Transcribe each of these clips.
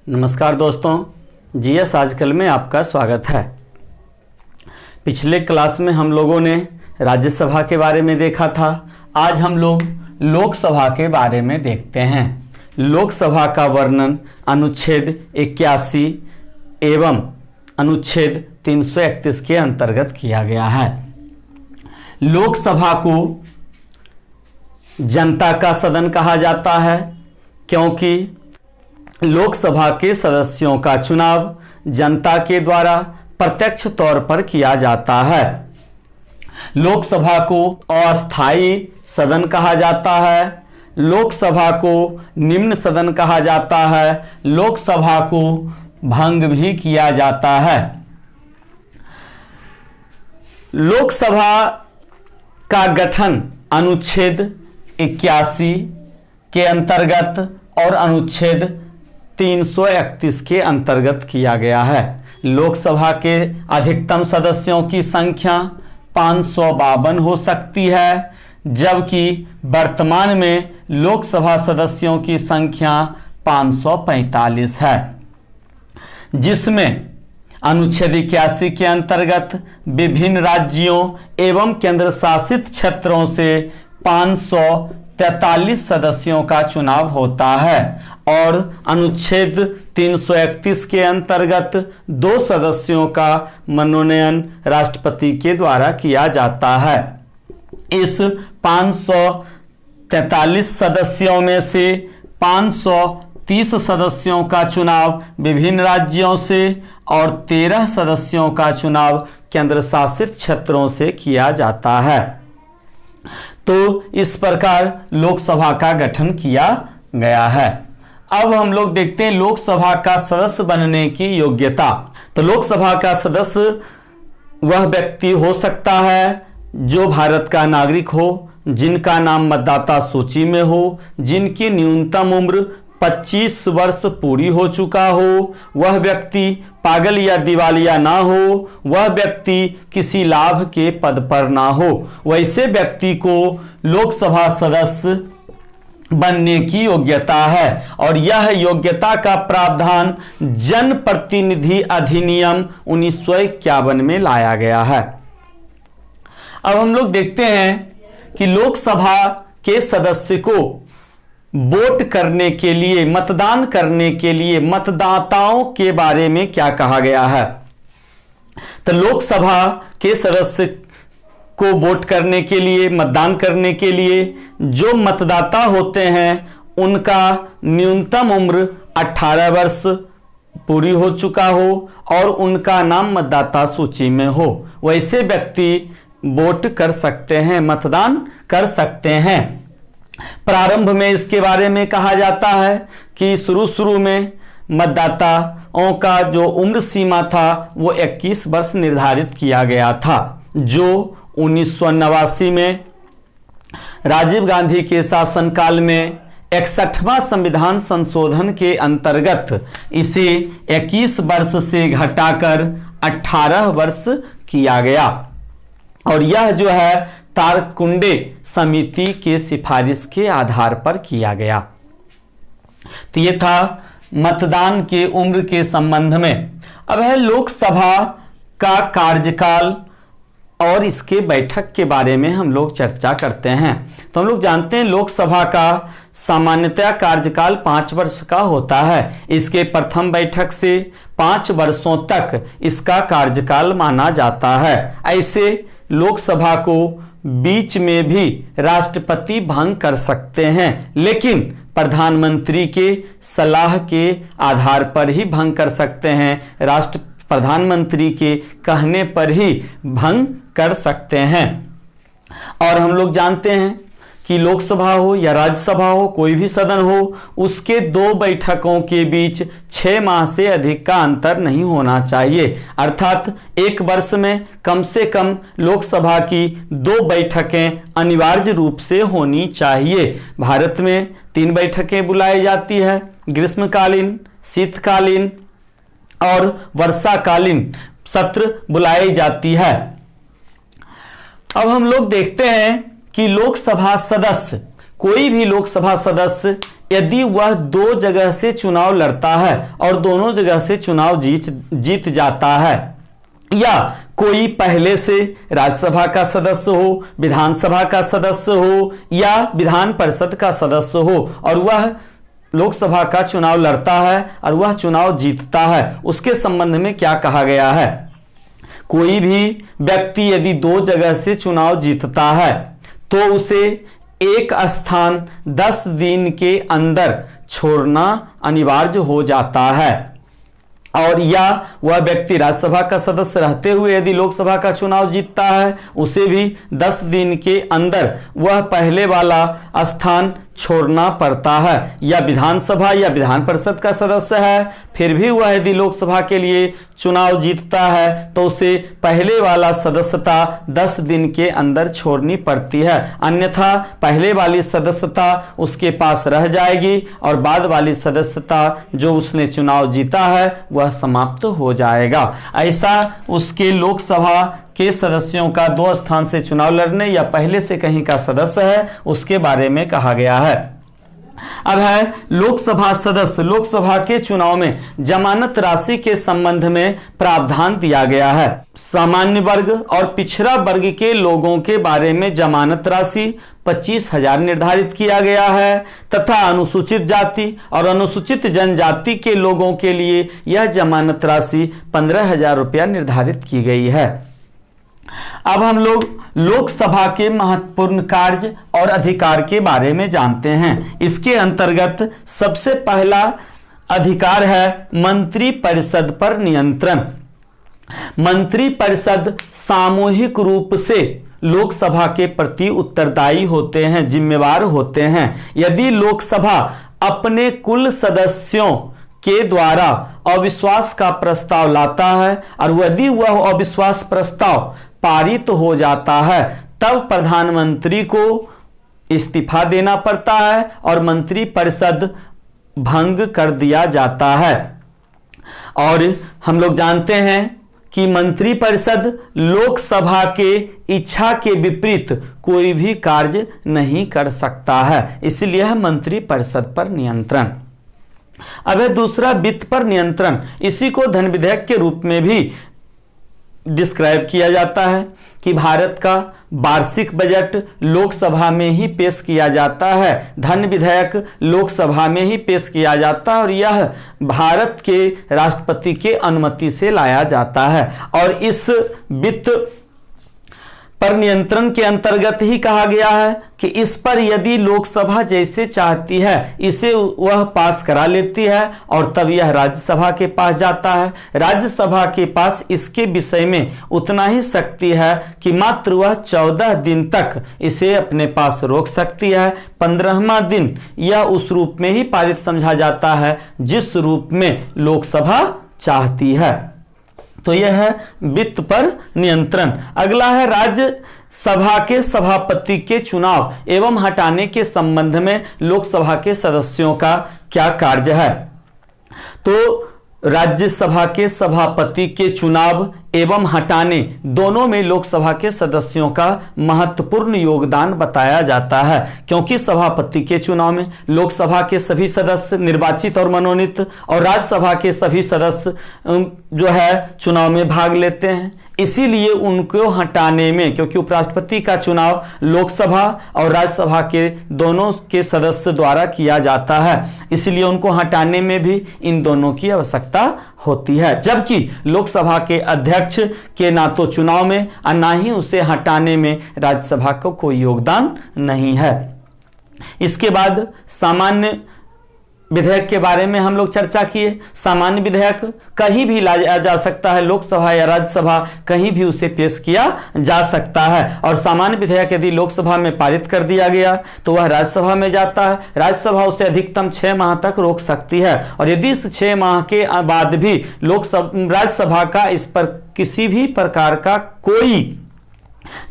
नमस्कार दोस्तों, जीएस आजकल में आपका स्वागत है। पिछले क्लास में हम लोगों ने राज्यसभा के बारे में देखा था। आज हम लोग लोकसभा के बारे में देखते हैं। लोकसभा का वर्णन अनुच्छेद 81 एवं अनुच्छेद 331 के अंतर्गत किया गया है। लोकसभा को जनता का सदन कहा जाता है क्योंकि लोकसभा के सदस्यों का चुनाव जनता के द्वारा प्रत्यक्ष तौर पर किया जाता है। लोकसभा को अस्थायी सदन कहा जाता है, लोकसभा को निम्न सदन कहा जाता है, लोकसभा को भंग भी किया जाता है। लोकसभा का गठन अनुच्छेद 81 के अंतर्गत और अनुच्छेद 331 के अंतर्गत किया गया है। लोकसभा के अधिकतम सदस्यों की संख्या 552 हो सकती है, जबकि वर्तमान में लोकसभा सदस्यों की संख्या 545 है, जिसमें अनुच्छेद 81 के अंतर्गत विभिन्न राज्यों एवं केंद्र शासित क्षेत्रों से 543 सदस्यों का चुनाव होता है और अनुच्छेद 331 के अंतर्गत 2 सदस्यों का मनोनयन राष्ट्रपति के द्वारा किया जाता है। इस 543 सदस्यों में से 530 सदस्यों का चुनाव विभिन्न राज्यों से और 13 सदस्यों का चुनाव केंद्र शासित क्षेत्रों से किया जाता है। तो इस प्रकार लोकसभा का गठन किया गया है। अब हम लोग देखते हैं लोकसभा का सदस्य बनने की योग्यता। तो लोकसभा का सदस्य वह व्यक्ति हो सकता है जो भारत का नागरिक हो, जिनका नाम मतदाता सूची में हो, जिनकी न्यूनतम उम्र 25 वर्ष पूरी हो चुका हो, वह व्यक्ति पागल या दिवालिया ना हो, वह व्यक्ति किसी लाभ के पद पर ना हो। वैसे व्यक्ति को लोकसभा सदस्य बनने की योग्यता है और यह योग्यता का प्रावधान जन प्रतिनिधि अधिनियम 1951 में लाया गया है। अब हम लोग देखते हैं कि लोकसभा के सदस्य को वोट करने के लिए, मतदान करने के लिए मतदाताओं के बारे में क्या कहा गया है। तो लोकसभा के सदस्य को वोट करने के लिए, मतदान करने के लिए जो मतदाता होते हैं उनका न्यूनतम उम्र 18 वर्ष पूरी हो चुका हो और उनका नाम मतदाता सूची में हो, वैसे व्यक्ति वोट कर सकते हैं, मतदान कर सकते हैं। प्रारंभ में इसके बारे में कहा जाता है कि शुरू में मतदाताओं का जो उम्र सीमा था वो 21 वर्ष निर्धारित किया गया था, जो 1989 में राजीव गांधी के शासनकाल में 61वां संविधान संशोधन के अंतर्गत इसे 21 वर्ष से घटाकर 18 वर्ष किया गया और यह जो है तारकुंडे समिति के सिफारिश के आधार पर किया गया। तो ये था मतदान के उम्र के संबंध में। अब है लोकसभा का कार्यकाल और इसके बैठक के बारे में हम लोग चर्चा करते हैं। तो हम लोग जानते हैं लोकसभा का सामान्यतः कार्यकाल 5 वर्ष का होता है। इसके प्रथम बैठक से 5 वर्षों तक इसका कार्यकाल माना जाता है। ऐसे लोकसभा को बीच में भी राष्ट्रपति भंग कर सकते हैं, लेकिन प्रधानमंत्री के सलाह के आधार पर ही भंग कर सकते हैं। प्रधानमंत्री के कहने पर ही भंग कर सकते हैं। और हम लोग जानते हैं कि लोकसभा हो या राज्यसभा हो, कोई भी सदन हो, उसके 2 बैठकों के बीच 6 माह से अधिक का अंतर नहीं होना चाहिए। अर्थात 1 वर्ष में कम से कम लोकसभा की 2 बैठकें अनिवार्य रूप से होनी चाहिए। भारत में 3 बैठकें बुलाई जाती है, ग्रीष्मकालीन, शीतकालीन और वर्षाकालीन सत्र बुलाई जाती है। अब हम लोग देखते हैं कि लोकसभा सदस्य, कोई भी लोकसभा सदस्य यदि वह 2 जगह से चुनाव लड़ता है और दोनों जगह से चुनाव जीत जाता है, या कोई पहले से राज्यसभा का सदस्य हो, विधानसभा का सदस्य हो या विधान परिषद का सदस्य हो और वह लोकसभा का चुनाव लड़ता है और वह चुनाव जीतता है, उसके संबंध में क्या कहा गया है? कोई भी व्यक्ति यदि 2 जगह से चुनाव जीतता है तो उसे एक स्थान 10 दिन के अंदर छोड़ना अनिवार्य हो जाता है, और या वह व्यक्ति राज्यसभा का सदस्य रहते हुए यदि लोकसभा का चुनाव जीतता है, उसे भी 10 दिन के अंदर वह पहले वाला स्थान छोड़ना पड़ता है, या विधानसभा या विधान परिषद का सदस्य है फिर भी वह यदि लोकसभा के लिए चुनाव जीतता है तो उसे पहले वाला सदस्यता 10 दिन के अंदर छोड़नी पड़ती है, अन्यथा पहले वाली सदस्यता उसके पास रह जाएगी और बाद वाली सदस्यता जो उसने चुनाव जीता है वह समाप्त हो जाएगा। ऐसा उसके लोकसभा के सदस्यों का 2 स्थान से चुनाव लड़ने या पहले से कहीं का सदस्य है उसके बारे में कहा गया है। अब है लोकसभा सदस्य। लोकसभा के चुनाव में जमानत राशि के संबंध में प्रावधान दिया गया है। सामान्य वर्ग और पिछड़ा वर्ग के लोगों के बारे में जमानत राशि 25,000 निर्धारित किया गया है तथा अनुसूचित जाति और अनुसूचित जनजाति के लोगों के लिए यह जमानत राशि 15,000 रुपया निर्धारित की गई है। अब हम लोग लोकसभा के महत्वपूर्ण कार्य और अधिकार के बारे में जानते हैं। इसके अंतर्गत सबसे पहला अधिकार है मंत्री परिषद पर नियंत्रण। मंत्री परिषद सामूहिक रूप से लोकसभा के प्रति उत्तरदायी होते हैं, जिम्मेवार होते हैं। यदि लोकसभा अपने कुल सदस्यों के द्वारा अविश्वास का प्रस्ताव लाता है और यदि वह अविश्वास प्रस्ताव पारित हो जाता है तब प्रधानमंत्री को इस्तीफा देना पड़ता है और मंत्री परिषद भंग कर दिया जाता है। और हम लोग जानते हैं कि मंत्री परिषद लोकसभा के इच्छा के विपरीत कोई भी कार्य नहीं कर सकता है, इसलिए है मंत्री परिषद पर नियंत्रण। अब है दूसरा वित्त पर नियंत्रण। इसी को धन विधेयक के रूप में भी डिस्क्राइब किया जाता है कि भारत का वार्षिक बजट लोकसभा में ही पेश किया जाता है, धन विधेयक लोकसभा में ही पेश किया जाता है और यह भारत के राष्ट्रपति के अनुमति से लाया जाता है। और इस वित्त पर नियंत्रण के अंतर्गत ही कहा गया है कि इस पर यदि लोकसभा जैसे चाहती है इसे वह पास करा लेती है और तब यह राज्यसभा के पास जाता है। राज्यसभा के पास इसके विषय में उतना ही शक्ति है कि मात्र वह 14 दिन तक इसे अपने पास रोक सकती है। 15वां दिन यह उस रूप में ही पारित समझा जाता है जिस रूप में लोकसभा चाहती है। तो यह है वित्त पर नियंत्रण। अगला है राज्यसभा के सभापति के चुनाव एवं हटाने के संबंध में लोकसभा के सदस्यों का क्या कार्य है। तो राज्यसभा के सभापति के चुनाव एवं हटाने दोनों में लोकसभा के सदस्यों का महत्वपूर्ण योगदान बताया जाता है, क्योंकि सभापति के चुनाव में लोकसभा के सभी सदस्य निर्वाचित और मनोनीत और राज्यसभा के सभी सदस्य जो है चुनाव में भाग लेते हैं। इसीलिए उनको हटाने में, क्योंकि उपराष्ट्रपति का चुनाव लोकसभा और राज्यसभा के दोनों के सदस्य द्वारा किया जाता है, इसलिए उनको हटाने में भी इन दोनों की आवश्यकता होती है। जबकि लोकसभा के अध्यक्ष के ना तो चुनाव में और ना ही उसे हटाने में राज्यसभा को कोई योगदान नहीं है। इसके बाद सामान्य विधेयक के बारे में हम लोग चर्चा किए। सामान्य विधेयक कहीं भी लाया जा सकता है, लोकसभा या राज्यसभा कहीं भी उसे पेश किया जा सकता है। और सामान्य विधेयक यदि लोकसभा में पारित कर दिया गया तो वह राज्यसभा में जाता है। राज्यसभा उसे अधिकतम 6 माह तक रोक सकती है और यदि इस 6 माह के बाद भी राज्यसभा का इस पर किसी भी प्रकार का कोई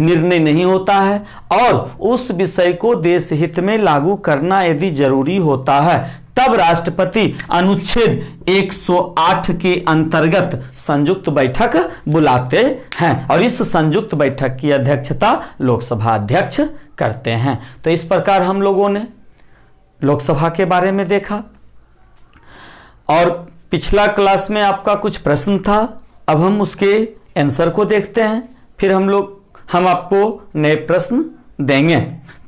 निर्णय नहीं होता है और उस विषय को देश हित में लागू करना यदि जरूरी होता है तब राष्ट्रपति अनुच्छेद 108 के अंतर्गत संयुक्त बैठक बुलाते हैं और इस संयुक्त बैठक की अध्यक्षता लोकसभा अध्यक्ष करते हैं। तो इस प्रकार हम लोगों ने लोकसभा के बारे में देखा और पिछला क्लास में आपका कुछ प्रश्न था। अब हम उसके आंसर को देखते हैं, फिर हम आपको नए प्रश्न देंगे।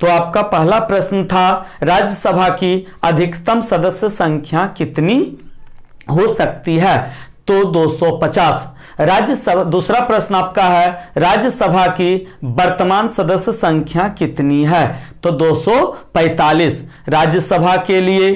तो आपका पहला प्रश्न था, राज्यसभा की अधिकतम सदस्य संख्या कितनी हो सकती है? तो 250। राज्यसभा, दूसरा प्रश्न आपका है, राज्यसभा की वर्तमान सदस्य संख्या कितनी है? तो 245। राज्यसभा के लिए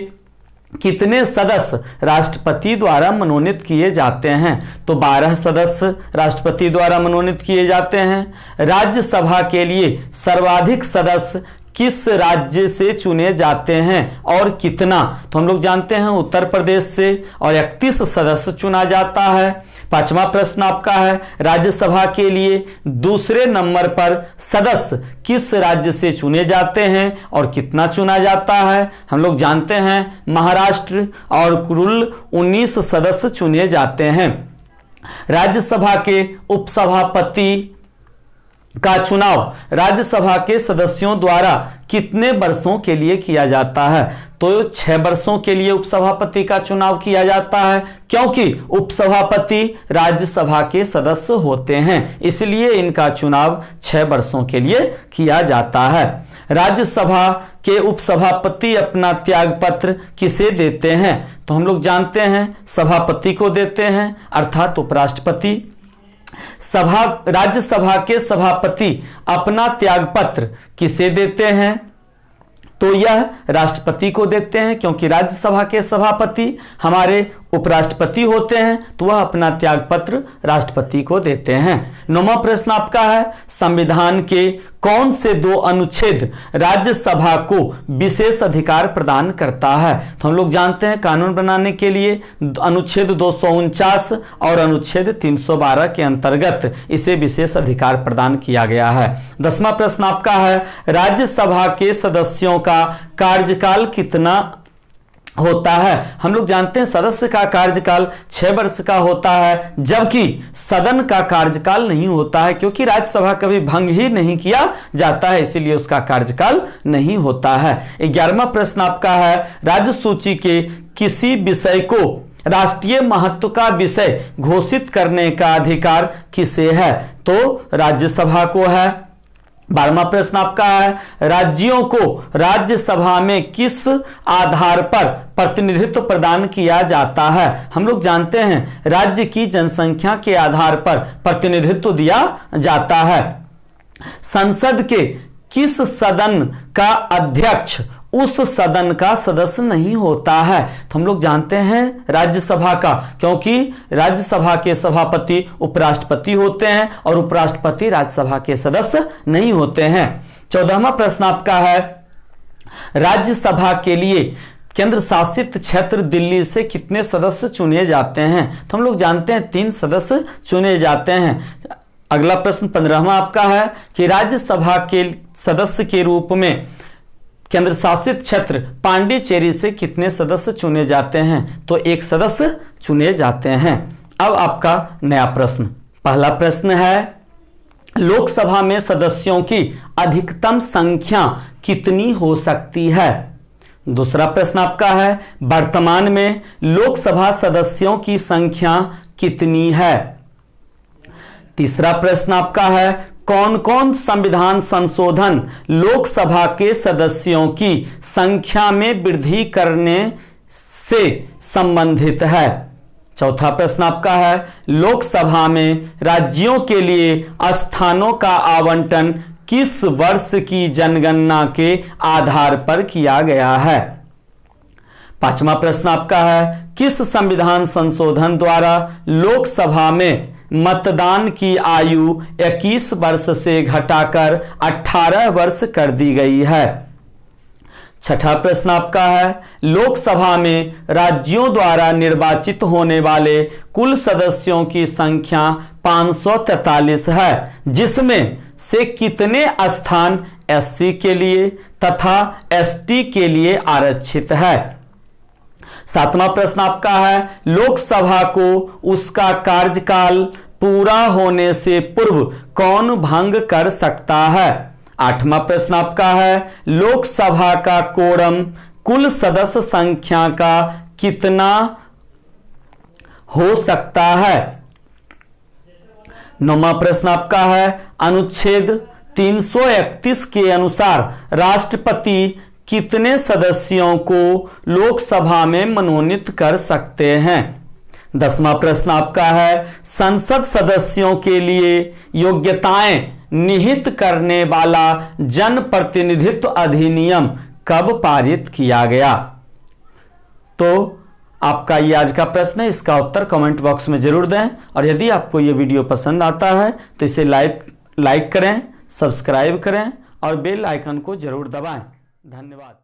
कितने सदस्य राष्ट्रपति द्वारा मनोनीत किए जाते हैं? तो 12 सदस्य राष्ट्रपति द्वारा मनोनीत किए जाते हैं। राज्यसभा के लिए सर्वाधिक सदस्य किस राज्य से चुने जाते हैं और कितना? तो हम लोग जानते हैं उत्तर प्रदेश से, और 31 सदस्य चुना जाता है। पांचवा प्रश्न आपका है, राज्यसभा के लिए दूसरे नंबर पर सदस्य किस राज्य से चुने जाते हैं और कितना चुना जाता है? हम लोग जानते हैं महाराष्ट्र, और कुल 19 सदस्य चुने जाते हैं। राज्यसभा के उपसभापति का चुनाव राज्यसभा के सदस्यों द्वारा कितने वर्षों के लिए किया जाता है? तो 6 वर्षों के लिए उपसभापति का चुनाव किया जाता है, क्योंकि उपसभापति राज्यसभा के सदस्य होते हैं, इसलिए इनका चुनाव 6 वर्षों के लिए किया जाता है। राज्यसभा के उपसभापति अपना त्यागपत्र किसे देते हैं? तो हम लोग जानते हैं सभापति को देते हैं, अर्थात उपराष्ट्रपति। राज्यसभा के सभापति अपना त्यागपत्र किसे देते हैं? तो यह राष्ट्रपति को देते हैं, क्योंकि राज्यसभा के सभापति हमारे उपराष्ट्रपति होते हैं, तो वह अपना त्यागपत्र राष्ट्रपति को देते हैं। 9वां प्रश्न आपका है, संविधान के कौन से 2 अनुच्छेद राज्यसभा को विशेष अधिकार प्रदान करता है? तो हम लोग जानते हैं कानून बनाने के लिए अनुच्छेद 249 और अनुच्छेद 312 के अंतर्गत इसे विशेष अधिकार प्रदान किया गया है। 10वां प्रश्न आपका है, राज्यसभा के सदस्यों का कार्यकाल कितना होता है? हम लोग जानते हैं सदस्य का कार्यकाल 6 वर्ष का होता है, जबकि सदन का कार्यकाल नहीं होता है, क्योंकि राज्यसभा कभी भंग ही नहीं किया जाता है, इसीलिए उसका कार्यकाल नहीं होता है। 11वां प्रश्न आपका है, राज्य सूची के किसी विषय को राष्ट्रीय महत्व का विषय घोषित करने का अधिकार किसे है? तो राज्यसभा को है। 12वां प्रश्न आपका है, राज्यों को राज्यसभा में किस आधार पर प्रतिनिधित्व प्रदान किया जाता है? हम लोग जानते हैं राज्य की जनसंख्या के आधार पर प्रतिनिधित्व दिया जाता है। संसद के किस सदन का अध्यक्ष उस सदन का सदस्य नहीं होता है? तो हम लोग जानते हैं राज्यसभा का, क्योंकि राज्यसभा के सभापति उपराष्ट्रपति होते हैं और उपराष्ट्रपति राज्यसभा के सदस्य नहीं होते हैं। 14वां प्रश्न आपका है, राज्यसभा के लिए केंद्र शासित क्षेत्र दिल्ली से कितने सदस्य चुने जाते हैं? तो हम लोग जानते हैं 3 सदस्य चुने जाते हैं। अगला प्रश्न 15वां आपका है कि राज्यसभा के सदस्य के रूप में केंद्र शासित क्षेत्र पांडिचेरी से कितने सदस्य चुने जाते हैं? तो 1 सदस्य चुने जाते हैं। अब आपका नया प्रश्न, पहला प्रश्न है, लोकसभा में सदस्यों की अधिकतम संख्या कितनी हो सकती है? दूसरा प्रश्न आपका है, वर्तमान में लोकसभा सदस्यों की संख्या कितनी है? तीसरा प्रश्न आपका है, कौन कौन संविधान संशोधन लोकसभा के सदस्यों की संख्या में वृद्धि करने से संबंधित है? चौथा प्रश्न आपका है, लोकसभा में राज्यों के लिए स्थानों का आवंटन किस वर्ष की जनगणना के आधार पर किया गया है? पांचवा प्रश्न आपका है, किस संविधान संशोधन द्वारा लोकसभा में मतदान की आयु 21 वर्ष से घटाकर 18 वर्ष कर दी गई है? छठा प्रश्न आपका है, लोकसभा में राज्यों द्वारा निर्वाचित होने वाले कुल सदस्यों की संख्या 543 है, जिसमें से कितने स्थान एससी के लिए तथा एसटी के लिए आरक्षित है? सातवां प्रश्न आपका है, लोकसभा को उसका कार्यकाल पूरा होने से पूर्व कौन भंग कर सकता है? आठवां प्रश्न आपका है, लोकसभा का कोरम कुल सदस्य संख्या का कितना हो सकता है। 9वां प्रश्न आपका है, अनुच्छेद 331 के अनुसार राष्ट्रपति कितने सदस्यों को लोकसभा में मनोनीत कर सकते हैं। 10वां प्रश्न आपका है, संसद सदस्यों के लिए योग्यताएं निहित करने वाला जन प्रतिनिधित्व अधिनियम कब पारित किया गया। तो आपका ये आज का प्रश्न है, इसका उत्तर कमेंट बॉक्स में जरूर दें। और यदि आपको ये वीडियो पसंद आता है तो इसे लाइक करें, सब्सक्राइब करें और बेल आइकन को जरूर दबाएं। धन्यवाद।